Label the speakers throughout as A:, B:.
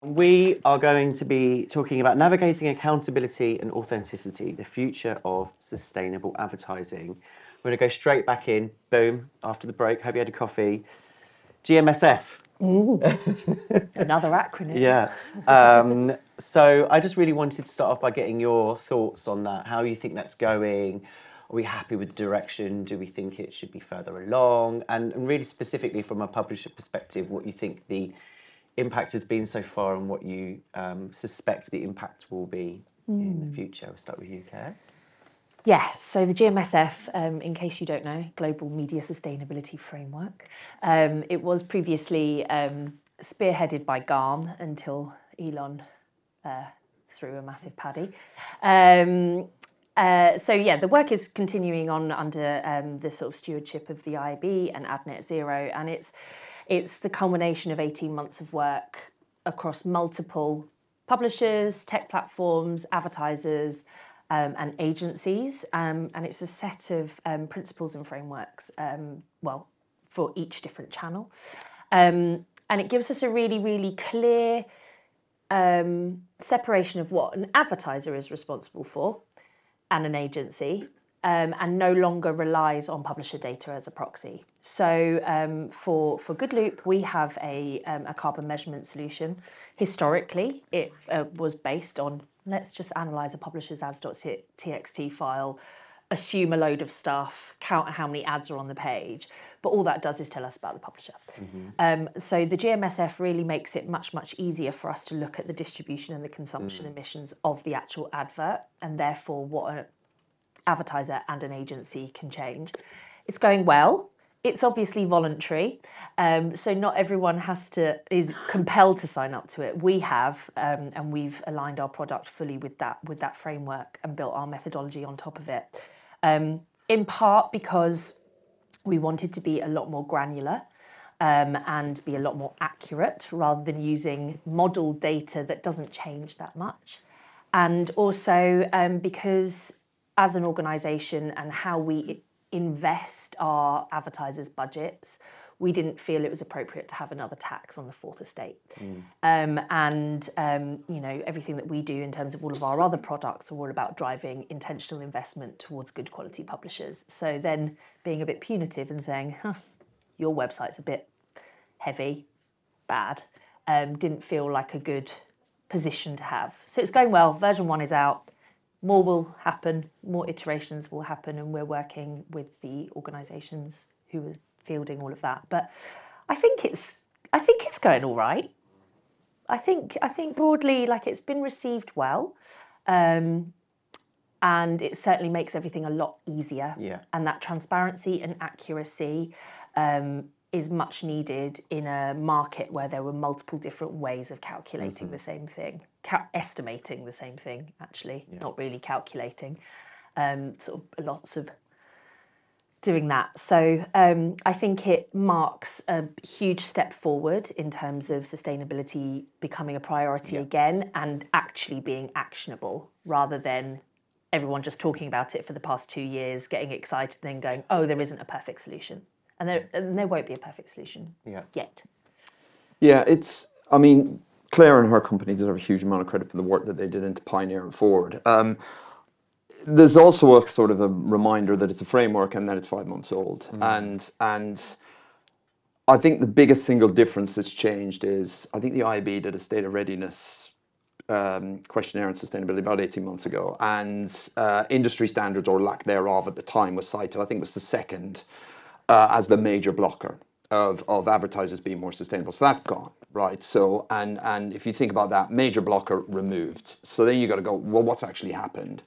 A: We are going to be talking about navigating accountability and authenticity, the future of sustainable advertising. We're going to go straight back in, boom, after the break. Hope you had a coffee. GMSF.
B: Ooh, another acronym.
A: Yeah. So I just really wanted to start off by getting your thoughts on that, how you think that's going. Are we happy with the direction? Do we think it should be further along? And really specifically from a publisher perspective, what you think the impact has been so far and what you suspect the impact will be in the future. We'll start with you, Claire.
B: Yeah, so the GMSF, in case you don't know, Global Media Sustainability Framework, it was previously spearheaded by GARM until Elon threw a massive paddy. So yeah, the work is continuing on under the sort of stewardship of the IAB and AdNet Zero, and it's the culmination of 18 months of work across multiple publishers, tech platforms, advertisers, and agencies, and it's a set of principles and frameworks, well, for each different channel. And it gives us a really, really clear separation of what an advertiser is responsible for and an agency, and no longer relies on publisher data as a proxy. So for GoodLoop, we have a carbon measurement solution. Historically, it was based on, let's just analyse a publisher's ads.txt file, assume a load of stuff, count how many ads are on the page, but all that does is tell us about the publisher. So the GMSF really makes it much, much easier for us to look at the distribution and the consumption emissions of the actual advert, and therefore what an advertiser and an agency can change. It's going well. It's obviously voluntary, so not everyone is compelled to sign up to it. We have, and we've aligned our product fully with that framework and built our methodology on top of it. In part because we wanted to be a lot more granular and be a lot more accurate rather than using model data that doesn't change that much. And also because as an organisation and how we invest our advertisers' budgets, we didn't feel it was appropriate to have another tax on the fourth estate. And you know, everything that we do in terms of all of our other products are all about driving intentional investment towards good quality publishers. So then being a bit punitive and saying, your website's a bit heavy, bad, didn't feel like a good position to have. So it's going well. Version 1 is out. More will happen, more iterations will happen, and we're working with the organisations who are fielding all of that. But I think it's going all right. I think broadly, like, it's been received well, and it certainly makes everything a lot easier.
A: Yeah.
B: And that transparency and accuracy is much needed in a market where there were multiple different ways of calculating the same thing, estimating the same thing, actually, not really calculating, sort of lots of doing that. So I think it marks a huge step forward in terms of sustainability becoming a priority again and actually being actionable rather than everyone just talking about it for the past 2 years, getting excited, then going, oh, there isn't a perfect solution. And there won't be a perfect solution yet.
C: Yeah, I mean, Claire and her company deserve a huge amount of credit for the work that they did into Pioneer and Forward. There's also a sort of a reminder that it's a framework and that it's 5 months old. And I think the biggest single difference that's changed is, I think the IAB did a state of readiness questionnaire on sustainability about 18 months ago, and industry standards or lack thereof at the time was cited. I think it was the second as the major blocker of advertisers being more sustainable. So that's gone, right? So, and if you think about that, major blocker removed. So then you got to go, well, what's actually happened?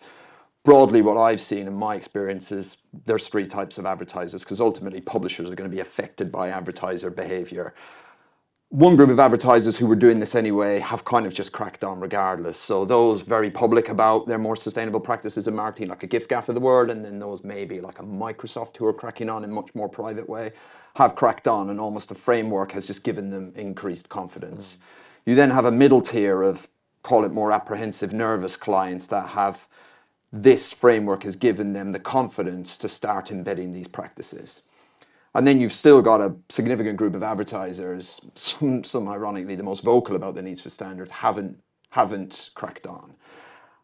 C: Broadly, what I've seen in my experience is there's 3 types of advertisers, because ultimately publishers are going to be affected by advertiser behavior. One group of advertisers who were doing this anyway have kind of just cracked on regardless. So those very public about their more sustainable practices in marketing, like a giffgaff of the world, and then those maybe like a Microsoft who are cracking on in a much more private way, have cracked on, and almost the framework has just given them increased confidence. You then have a middle tier of, call it more apprehensive, nervous clients that have this framework has given them the confidence to start embedding these practices. And then you've still got a significant group of advertisers, some ironically the most vocal about the needs for standards, haven't cracked on.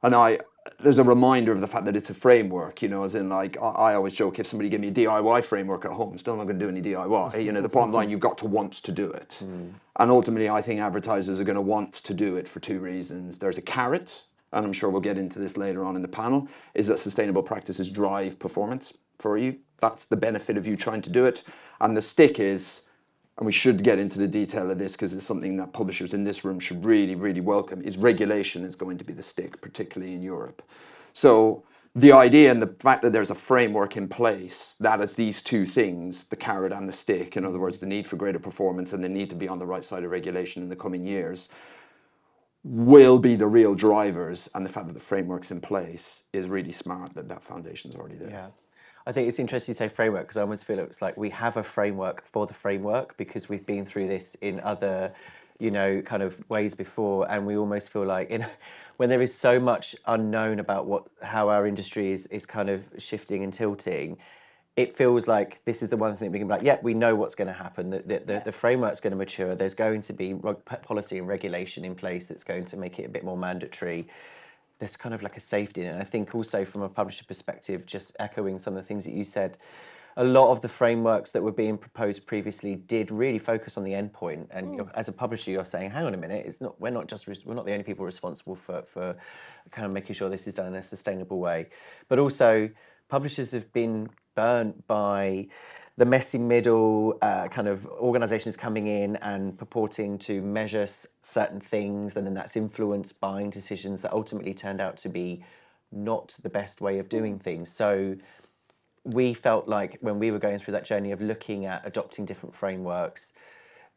C: And there's a reminder of the fact that it's a framework, you know, as in like, I always joke, if somebody gave me a DIY framework at home, still not going to do any DIY. You know, the bottom line, you've got to want to do it. And ultimately, I think advertisers are going to want to do it for two reasons. There's a carrot, and I'm sure we'll get into this later on in the panel, is that sustainable practices drive performance for you. That's the benefit of you trying to do it. And the stick is, and we should get into the detail of this because it's something that publishers in this room should really, really welcome, is regulation is going to be the stick, particularly in Europe. So the idea and the fact that there's a framework in place that is these two things, the carrot and the stick, in other words, the need for greater performance and the need to be on the right side of regulation in the coming years, will be the real drivers. And the fact that the framework's in place is really smart, that foundation's already there.
A: Yeah. I think it's interesting to say framework because I almost feel it's like we have a framework for the framework because we've been through this in other, you know, kind of ways before, and we almost feel like when there is so much unknown about how our industry is kind of shifting and tilting, it feels like this is the one thing we can be like, yeah, we know what's going to happen. The framework's going to mature. There's going to be policy and regulation in place that's going to make it a bit more mandatory. There's kind of like a safety in it. And I think also from a publisher perspective, just echoing some of the things that you said, a lot of the frameworks that were being proposed previously did really focus on the endpoint. And as a publisher, you're saying, hang on a minute, we're not the only people responsible for kind of making sure this is done in a sustainable way. But also, publishers have been burnt by the messy middle kind of organisations coming in and purporting to measure certain things, and then that's influenced buying decisions that ultimately turned out to be not the best way of doing things. So we felt like when we were going through that journey of looking at adopting different frameworks,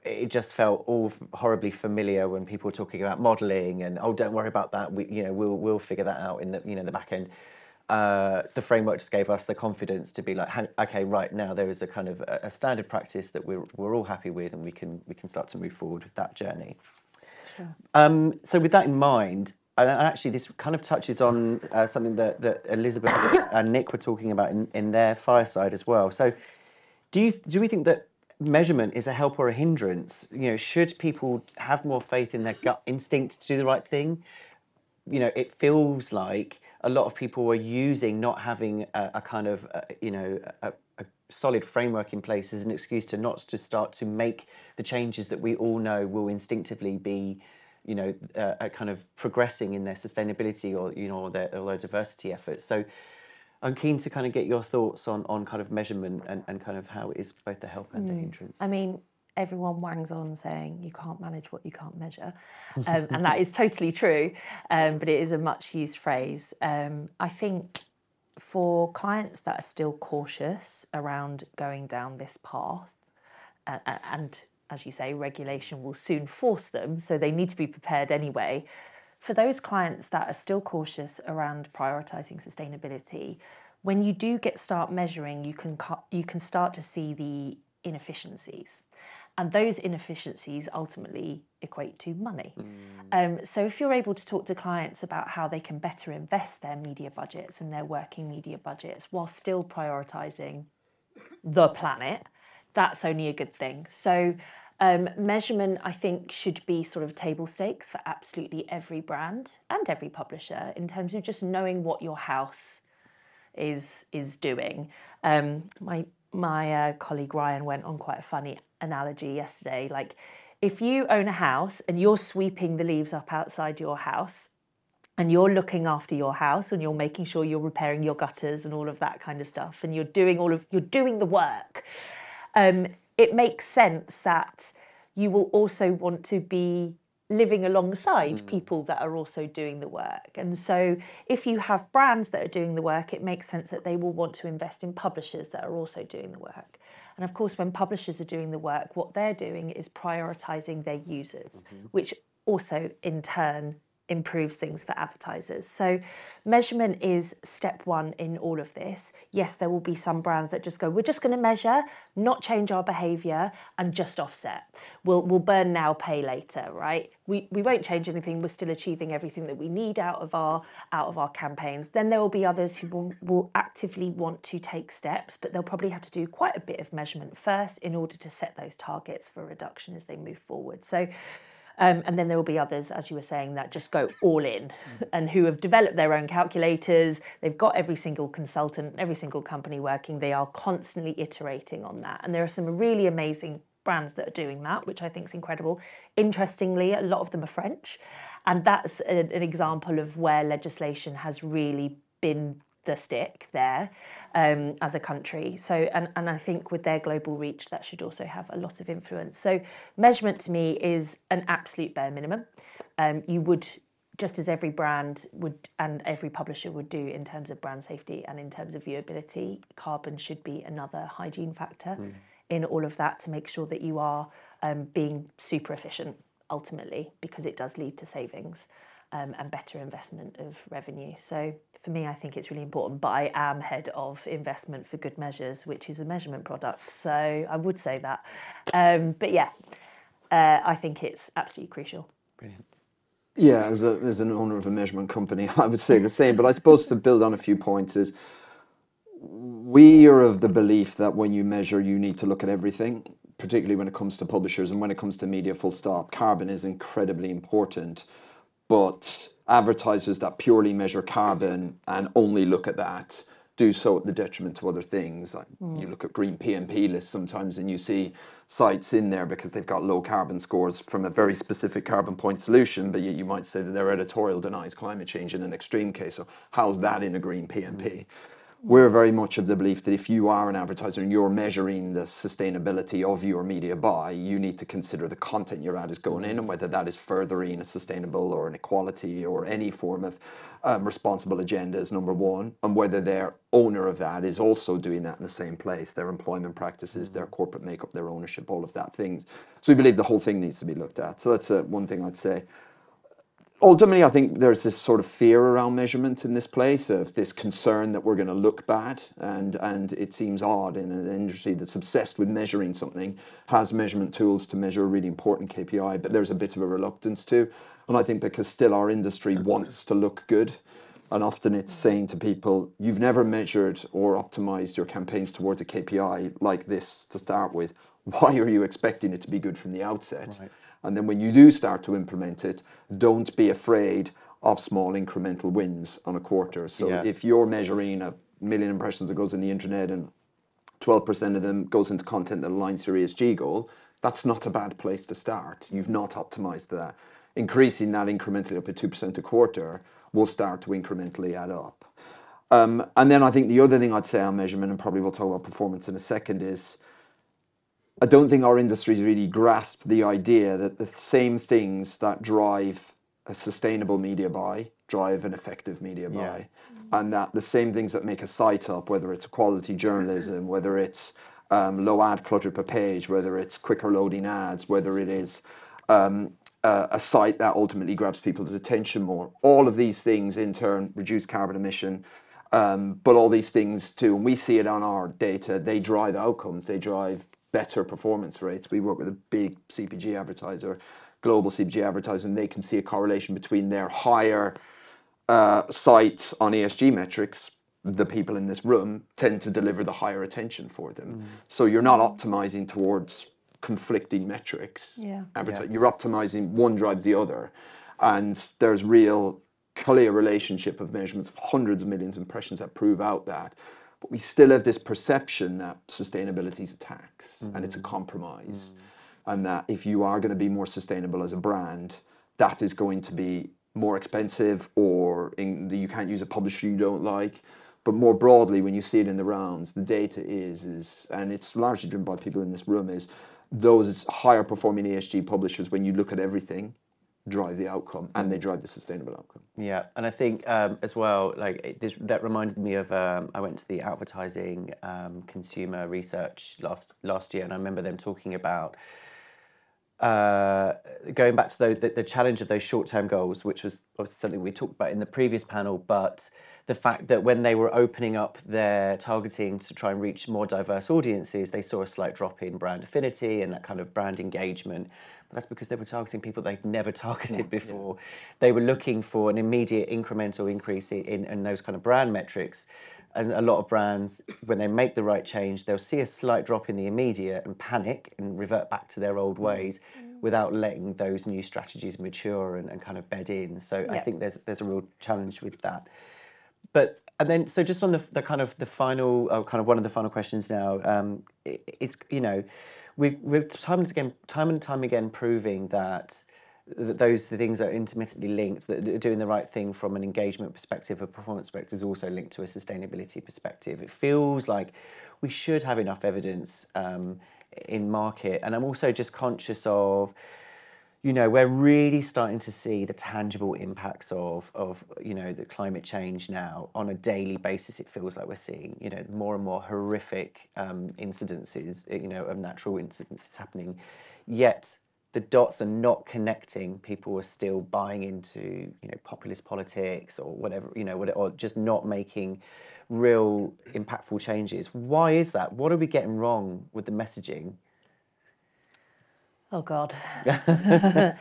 A: it just felt all horribly familiar when people were talking about modelling and, oh, don't worry about that, we'll figure that out in the back end. The framework just gave us the confidence to be like, okay, right now there is a kind of a standard practice that we're all happy with, and we can start to move forward with that journey.
B: Sure.
A: So with that in mind, and actually this kind of touches on something that Elizabeth and Nick were talking about in their fireside as well. So do we think that measurement is a help or a hindrance? You know, should people have more faith in their gut instinct to do the right thing? You know, it feels like a lot of people are using not having a kind of, a solid framework in place as an excuse to not to start to make the changes that we all know will instinctively be, kind of progressing in their sustainability or their diversity efforts. So I'm keen to kind of get your thoughts on kind of measurement and kind of how it is both a help and a hindrance.
B: I mean, everyone wangs on saying you can't manage what you can't measure. And that is totally true, but it is a much used phrase. I think for clients that are still cautious around going down this path, and as you say, regulation will soon force them, so they need to be prepared anyway. For those clients that are still cautious around prioritising sustainability, when you do start measuring, you can start to see the inefficiencies. And those inefficiencies ultimately equate to money. So if you're able to talk to clients about how they can better invest their media budgets and their working media budgets while still prioritising the planet, that's only a good thing. So measurement, I think, should be sort of table stakes for absolutely every brand and every publisher in terms of just knowing what your house is doing. My colleague Ryan went on quite a funny analogy yesterday. Like, if you own a house and you're sweeping the leaves up outside your house and you're looking after your house and you're making sure you're repairing your gutters and all of that kind of stuff, and you're doing the work, it makes sense that you will also want to be living alongside people that are also doing the work. And so if you have brands that are doing the work, it makes sense that they will want to invest in publishers that are also doing the work. And of course, when publishers are doing the work, what they're doing is prioritising their users, which also in turn improves things for advertisers. So measurement is step one in all of this. Yes, there will be some brands that just go, we're just going to measure, not change our behaviour and just offset. We'll burn now, pay later, right? We won't change anything. We're still achieving everything that we need out of our campaigns. Then there will be others who will actively want to take steps, but they'll probably have to do quite a bit of measurement first in order to set those targets for reduction as they move forward. So and then there will be others, as you were saying, that just go all in and who have developed their own calculators. They've got every single consultant, every single company working. They are constantly iterating on that. And there are some really amazing brands that are doing that, which I think is incredible. Interestingly, a lot of them are French. And that's an example of where legislation has really been the stick there as a country. So, and I think with their global reach, that should also have a lot of influence. So measurement to me is an absolute bare minimum. You would, just as every brand would and every publisher would do in terms of brand safety and in terms of viewability, carbon should be another hygiene factor in all of that to make sure that you are being super efficient ultimately, because it does lead to savings. And better investment of revenue. So for me, I think it's really important, but I am head of investment for Good Measures, which is a measurement product. So I would say that. But yeah, I think it's absolutely crucial.
A: Brilliant.
C: Yeah, as an owner of a measurement company, I would say the same. But I suppose to build on a few points is, we are of the belief that when you measure, you need to look at everything, particularly when it comes to publishers and when it comes to media full stop. Carbon is incredibly important. But advertisers that purely measure carbon and only look at that do so at the detriment to other things. Like you look at green PMP lists sometimes and you see sites in there because they've got low carbon scores from a very specific carbon point solution, but you might say that their editorial denies climate change in an extreme case. So how's that in a green PMP? We're very much of the belief that if you are an advertiser and you're measuring the sustainability of your media buy, you need to consider the content your ad is going in and whether that is furthering a sustainable or an equality or any form of responsible agenda is number one, and whether their owner of that is also doing that in the same place, their employment practices, their corporate makeup, their ownership, all of that things. So we believe the whole thing needs to be looked at. So that's one thing I'd say. Ultimately, I think there's this sort of fear around measurement in this place, of this concern that we're going to look bad, and it seems odd in an industry that's obsessed with measuring something, has measurement tools to measure a really important KPI, but there's a bit of a reluctance to. And I think because still our industry wants to look good, and often it's saying to people, you've never measured or optimized your campaigns towards a KPI like this to start with. Why are you expecting it to be good from the outset? Right. And then when you do start to implement it, don't be afraid of small incremental wins on a quarter. So if you're measuring 1 million impressions that goes in the internet and 12% of them goes into content that aligns to your ESG goal, that's not a bad place to start. You've not optimized that. Increasing that incrementally up to 2% a quarter will start to incrementally add up. And then I think the other thing I'd say on measurement, and probably we'll talk about performance in a second, is I don't think our industry's really grasped the idea that the same things that drive a sustainable media buy drive an effective media buy. And that the same things that make a site up, whether it's quality journalism, whether it's low ad clutter per page, whether it's quicker loading ads, whether it is a site that ultimately grabs people's attention more, all of these things in turn reduce carbon emission. But all these things too, and we see it on our data, they drive outcomes, they drive better performance rates. We work with a big CPG advertiser, global CPG advertiser, and they can see a correlation between their higher sites on ESG metrics. The people in this room tend to deliver the higher attention for them. So you're not optimizing towards conflicting metrics. You're optimizing, one drives the other. And there's real clear relationship of measurements of hundreds of millions of impressions that prove out that. But we still have this perception that sustainability is a tax and it's a compromise. And that if you are going to be more sustainable as a brand, that is going to be more expensive, or you can't use a publisher you don't like. But more broadly, when you see it in the rounds, the data is, and it's largely driven by people in this room, is those higher performing ESG publishers, when you look at everything, drive the outcome, and they drive the sustainable outcome.
A: Yeah, and I think as well, like that reminded me of I went to the advertising consumer research last year, and I remember them talking about going back to the challenge of those short-term goals, which was obviously something we talked about in the previous panel, but the fact that when they were opening up their targeting to try and reach more diverse audiences, they saw a slight drop in brand affinity and that kind of brand engagement. But that's because they were targeting people they'd never targeted before. They were looking for an immediate incremental increase in those kind of brand metrics. And a lot of brands, when they make the right change, they'll see a slight drop in the immediate and panic and revert back to their old ways without letting those new strategies mature and kind of bed in. So I think there's a real challenge with that. But and then so just on the kind of the final kind of one of the final questions now, it's we're time and time again proving that those things are intermittently linked, that doing the right thing from an engagement perspective, a performance perspective, is also linked to a sustainability perspective. It feels like we should have enough evidence in market. And I'm also just conscious of, we're really starting to see the tangible impacts of the climate change now on a daily basis. It feels like we're seeing, more and more horrific incidences, of natural incidences happening. Yet the dots are not connecting. People are still buying into, populist politics or whatever, or just not making real impactful changes. Why is that? What are we getting wrong with the messaging?
B: Oh God. I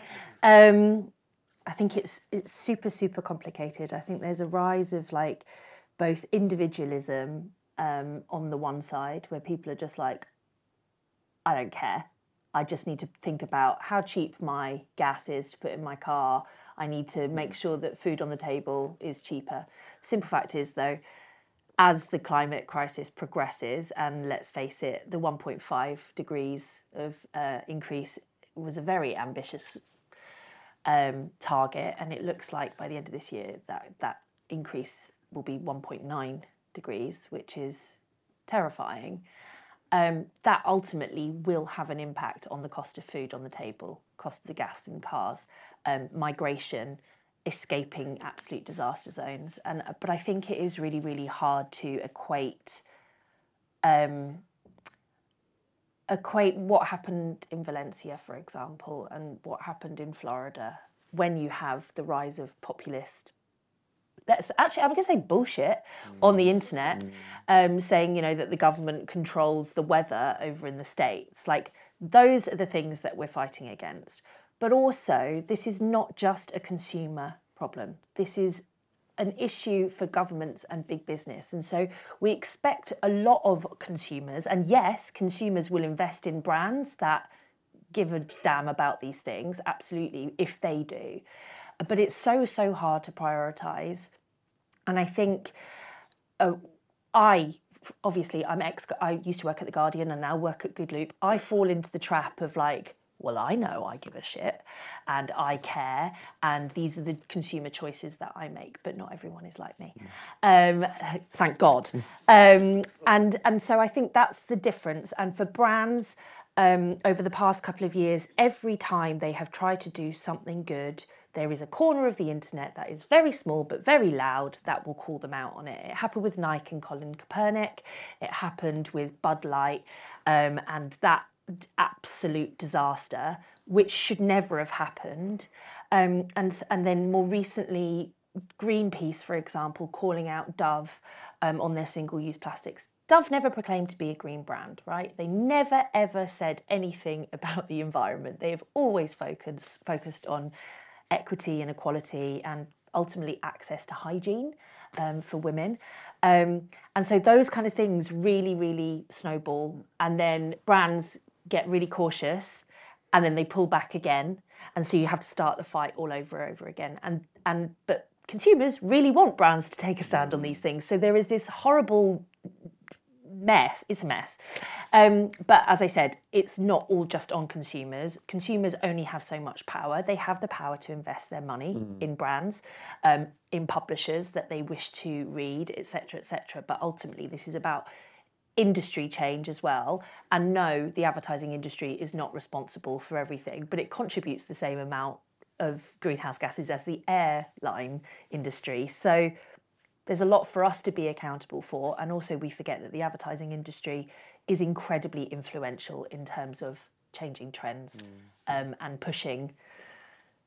B: think it's super, super complicated. I think there's a rise of both individualism on the one side, where people are just like, I don't care. I just need to think about how cheap my gas is to put in my car. I need to make sure that food on the table is cheaper. Simple fact is, though, as the climate crisis progresses, and let's face it, the 1.5 degrees of increase was a very ambitious target, and it looks like by the end of this year that increase will be 1.9 degrees, which is terrifying. That ultimately will have an impact on the cost of food on the table, cost of the gas in cars, migration, escaping absolute disaster zones. But I think it is really, really hard to equate what happened in Valencia, for example, and what happened in Florida when you have the rise of populist, I'm going to say bullshit on the internet, saying, that the government controls the weather over in the States. Those are the things that we're fighting against. But also, this is not just a consumer problem. This is an issue for governments and big business. And so we expect a lot of consumers, and yes, consumers will invest in brands that give a damn about these things, absolutely, if they do. But it's so, so hard to prioritise. And I think I used to work at The Guardian and now work at Good I fall into the trap of well, I know I give a shit and I care, and these are the consumer choices that I make, but not everyone is like me. Thank God. And so I think that's the difference. And for brands, over the past couple of years, every time they have tried to do something good, there is a corner of the internet that is very small but very loud that will call them out on it. It happened with Nike and Colin Kaepernick. It happened with Bud Light, and that absolute disaster, which should never have happened. And then more recently, Greenpeace, for example, calling out Dove on their single-use plastics. Dove never proclaimed to be a green brand, right? They never, ever said anything about the environment. They have always focused on equity and equality and ultimately access to hygiene for women. And so those kind of things really, really snowball. And then brands get really cautious and then they pull back again. And so you have to start the fight all over again. But consumers really want brands to take a stand on these things. So there is this horrible mess. It's a mess. But as I said, it's not all just on consumers. Consumers only have so much power. They have the power to invest their money in brands, in publishers that they wish to read, etc., etc. But ultimately, this is about industry change as well. And no, the advertising industry is not responsible for everything, but it contributes the same amount of greenhouse gases as the airline industry. So there's a lot for us to be accountable for. And also we forget that the advertising industry is incredibly influential in terms of changing trends and pushing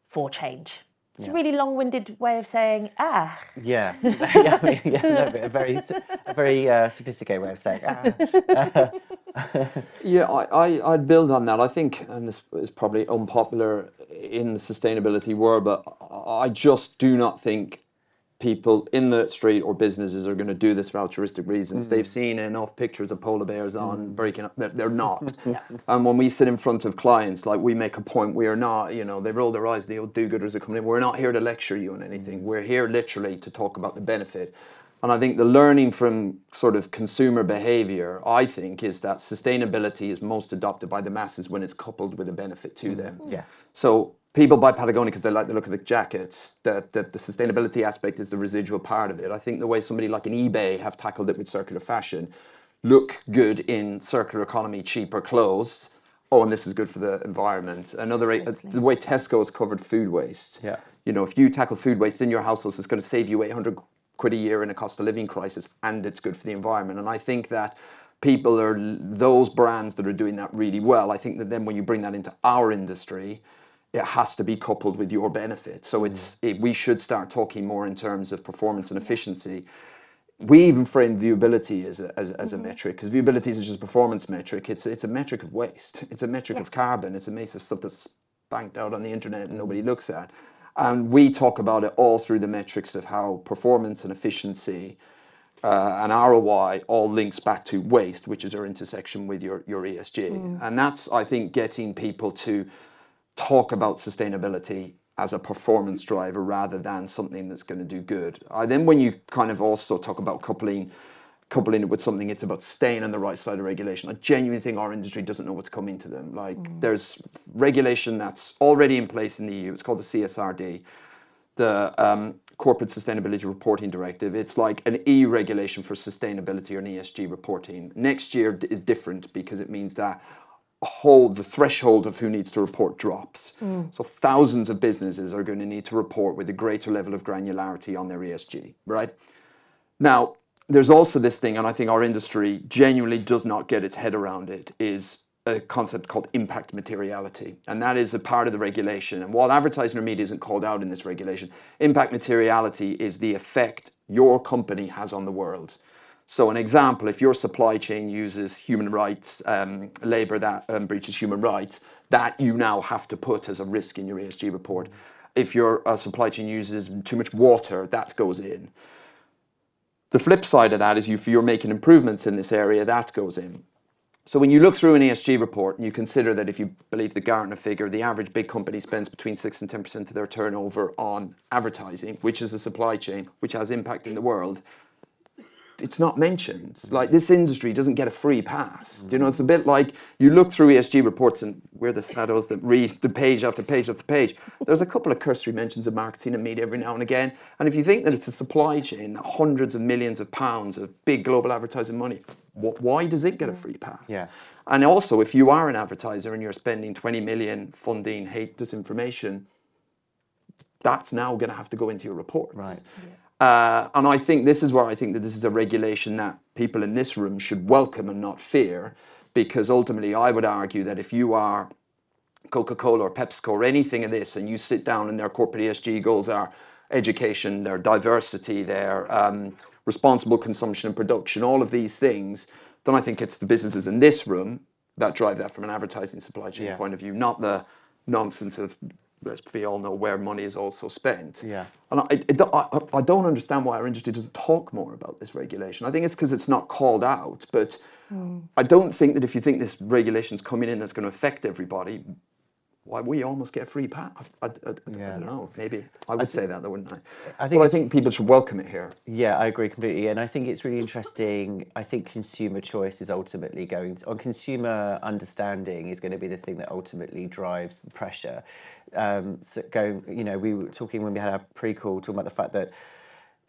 B: for change. It's a really long-winded way of saying,
A: Yeah, yeah, I mean, no, but a very sophisticated way of saying,
C: Yeah, I'd build on that. I think, and this is probably unpopular in the sustainability world, but I just do not think people in the street or businesses are going to do this for altruistic reasons. They've seen enough pictures of polar bears on breaking up. They're not. And when we sit in front of clients, like we make a point, we are not, you know, they roll their eyes, the old do-gooders are coming in. We're not here to lecture you on anything. We're here literally to talk about the benefit. And I think the learning from sort of consumer behavior, I think, is that sustainability is most adopted by the masses when it's coupled with a benefit to them.
A: yes.
C: So people buy Patagonia because they like the look of the jackets. The sustainability aspect is the residual part of it. I think the way somebody like an eBay have tackled it with circular fashion, look good in circular economy, cheaper clothes. Oh, and this is good for the environment. The way Tesco's covered food waste.
A: Yeah.
C: You know, if you tackle food waste in your households, it's going to save you 800 quid a year in a cost of living crisis, and it's good for the environment. And I think that people are those brands that are doing that really well. I think that then when you bring that into our industry, it has to be coupled with your benefit. So we should start talking more in terms of performance and efficiency. We even frame viewability as a metric, because viewability is just a performance metric. It's a metric of waste. It's a metric of carbon. It's a metric of stuff that's banked out on the internet and nobody looks at. And we talk about it all through the metrics of how performance and efficiency and ROI all links back to waste, which is our intersection with your ESG. And that's, I think, getting people to talk about sustainability as a performance driver rather than something that's going to do good. Then when you kind of also talk about coupling it with something, it's about staying on the right side of regulation. I genuinely think our industry doesn't know what's coming to them. Like there's regulation that's already in place in the EU. It's called the CSRD, the Corporate Sustainability Reporting Directive. It's like an EU regulation for sustainability or an ESG reporting. Next year is different because it means that the threshold of who needs to report drops. So thousands of businesses are going to need to report with a greater level of granularity on their ESG, right? Now, there's also this thing, and I think our industry genuinely does not get its head around it, is a concept called impact materiality. And that is a part of the regulation. And while advertising or media isn't called out in this regulation, impact materiality is the effect your company has on the world. So an example, if your supply chain uses human rights, labor that breaches human rights, that you now have to put as a risk in your ESG report. If your supply chain uses too much water, that goes in. The flip side of that is if you're making improvements in this area, that goes in. So when you look through an ESG report and you consider that if you believe the Gartner figure, the average big company spends between 6 and 10% of their turnover on advertising, which is a supply chain, which has impact in the world, it's not mentioned. Like this industry doesn't get a free pass. You know, it's a bit like you look through ESG reports and we're the shadows that read the page after page after page. There's a couple of cursory mentions of marketing and media every now and again. And if you think that it's a supply chain, that hundreds of millions of pounds of big global advertising money, why does it get a free pass?
A: Yeah.
C: And also, if you are an advertiser and you're spending 20 million funding hate disinformation, that's now going to have to go into your report.
A: Right.
C: And I think this is where I think that this is a regulation that people in this room should welcome and not fear, because ultimately I would argue that if you are Coca-Cola or PepsiCo or anything of this and you sit down and their corporate ESG goals are education, their diversity, their responsible consumption and production, all of these things, then I think it's the businesses in this room that drive that from an advertising supply chain point of view, not the nonsense of, let's we all know where money is also spent.
A: Yeah.
C: And I don't understand why our industry doesn't talk more about this regulation. I think it's because it's not called out, but I don't think that if you think this regulation's coming in that's going to affect everybody, why we almost get a free pass. I don't know. Maybe I would say that, though, wouldn't I? I think people should welcome it here.
A: Yeah, I agree completely, and I think it's really interesting. I think consumer choice is ultimately consumer understanding is going to be the thing that ultimately drives the pressure. We were talking when we had our pre-call, talking about the fact that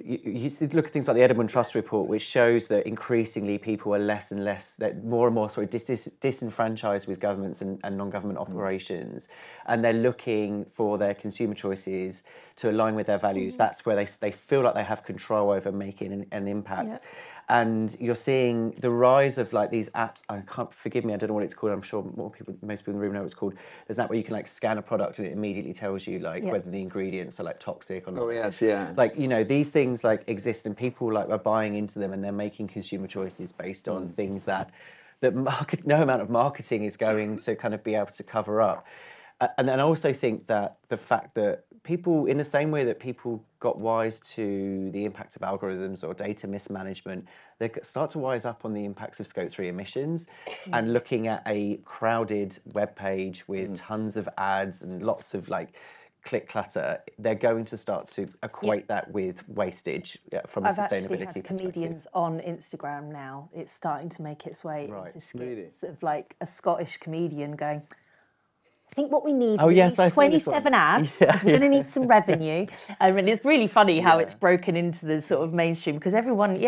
A: you look at things like the Edinburgh Trust report, which shows that increasingly people are less and less, that more and more disenfranchised with governments and non-government operations, and they're looking for their consumer choices to align with their values. That's where they feel like they have control over making an impact. And you're seeing the rise of like these apps. I can't, forgive me, I don't know what it's called. I'm sure most people in the room know what it's called. There's an app where you can like scan a product and it immediately tells you like whether the ingredients are like toxic or not.
C: Oh yes, yeah.
A: Like, you know, these things like exist and people like are buying into them and they're making consumer choices based on things that no amount of marketing is going to kind of be able to cover up. And then I also think that the fact that people, in the same way that people got wise to the impact of algorithms or data mismanagement, they start to wise up on the impacts of Scope 3 emissions and looking at a crowded web page with tons of ads and lots of like click clutter, they're going to start to equate that with wastage from a
B: I've
A: sustainability
B: actually had
A: perspective.
B: comedians on Instagram now. It's starting to make its way into skits
C: Really?
B: of like a Scottish comedian going, I think what we need
A: Oh,
B: is
A: yes, I
B: at least
A: saw this
B: 27
A: one.
B: ads
A: Yeah.
B: because we're going to need some revenue. And it's really funny how it's broken into the sort of mainstream because everyone,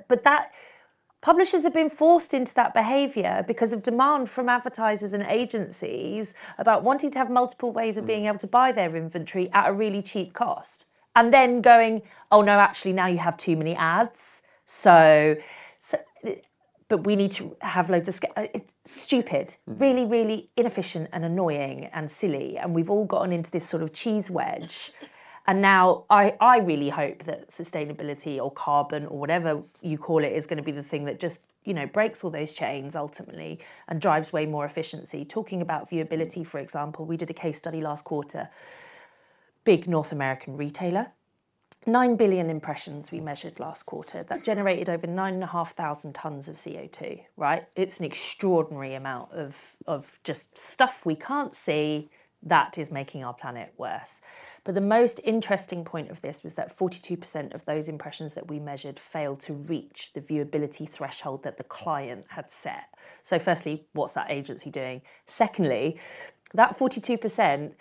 B: but that publishers have been forced into that behaviour because of demand from advertisers and agencies about wanting to have multiple ways of being able to buy their inventory at a really cheap cost. And then going, oh no, actually now you have too many ads. So but we need to have loads of it's stupid, really, really inefficient and annoying and silly. And we've all gotten into this sort of cheese wedge. And now I really hope that sustainability or carbon or whatever you call it is going to be the thing that just, you know, breaks all those chains ultimately and drives way more efficiency. Talking about viewability, for example, we did a case study last quarter, big North American retailer. 9 billion impressions we measured last quarter. That generated over 9,500 tonnes of CO2, right? It's an extraordinary amount of just stuff we can't see that is making our planet worse. But the most interesting point of this was that 42% of those impressions that we measured failed to reach the viewability threshold that the client had set. So firstly, what's that agency doing? Secondly, that 42%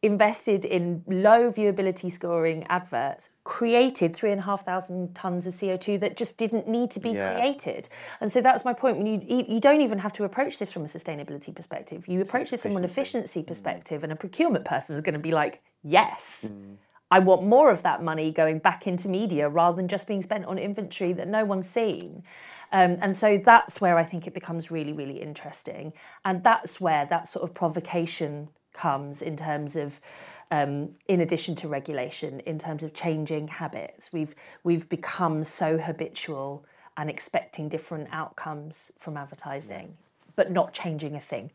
B: invested in low viewability scoring adverts created 3,500 tonnes of CO2 that just didn't need to be created. And so that's my point. When you don't even have to approach this from a sustainability perspective. You approach this from an efficiency perspective, and a procurement person is going to be like, yes, I want more of that money going back into media rather than just being spent on inventory that no one's seen. And so that's where I think it becomes really, really interesting. And that's where that sort of provocation comes in terms of, in addition to regulation, in terms of changing habits. We've become so habitual and expecting different outcomes from advertising, but not changing a thing.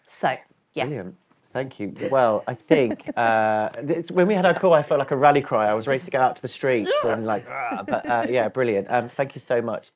B: So, yeah.
A: Brilliant. Thank you. Well, I think when we had our call, I felt like a rally cry. I was ready to go out to the street and like, but yeah, brilliant. Thank you so much.